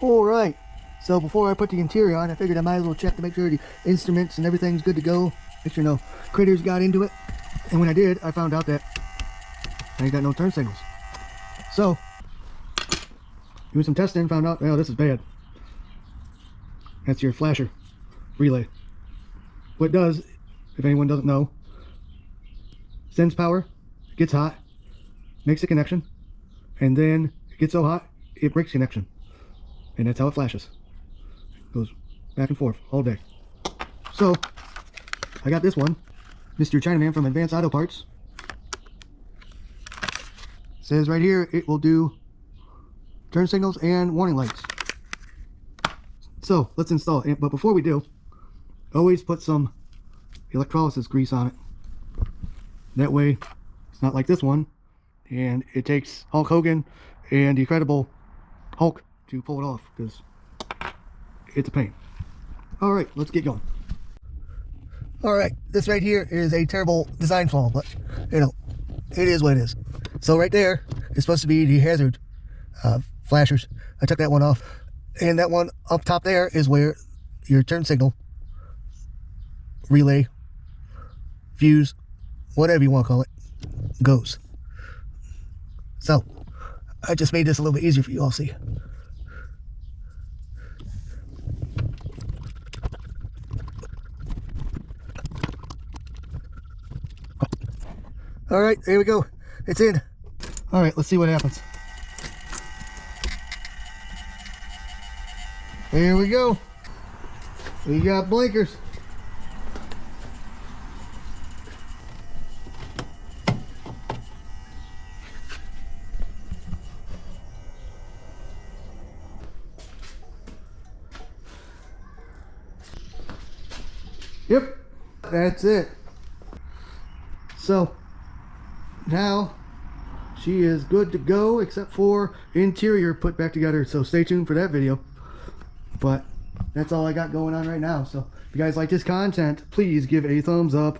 Alright, so before I put the interior on, I figured I might as well check to make sure the instruments and everything's good to go. Make sure no critters got into it. And when I did, I found out that I ain't got no turn signals. So, doing some testing, found out, well, this is bad. That's your flasher relay. What it does, if anyone doesn't know, sends power, gets hot, makes a connection, and then it gets so hot, it breaks connection. And that's how it flashes. Goes back and forth all day. So, I got this one, Mr. Chinaman from Advanced Auto Parts. Says right here it will do turn signals and warning lights. So, let's install it. But before we do, always put some electrolysis grease on it. That way, it's not like this one, and it takes Hulk Hogan and the Incredible Hulk to pull it off, because it's a pain. Alright, let's get going. Alright, this right here is a terrible design flaw, but you know, it is what it is. So right there is supposed to be the hazard flashers. I took that one off, and that one up top there is where your turn signal, relay, fuse, whatever you want to call it, goes. So I just made this a little bit easier for you all to see. All right, there we go. It's in. All right, let's see what happens. Here we go. We got blinkers. Yep, that's it. So now she is good to go, except for interior put back together. So stay tuned for that video. But that's all I got going on right now. So if you guys like this content, please give a thumbs up.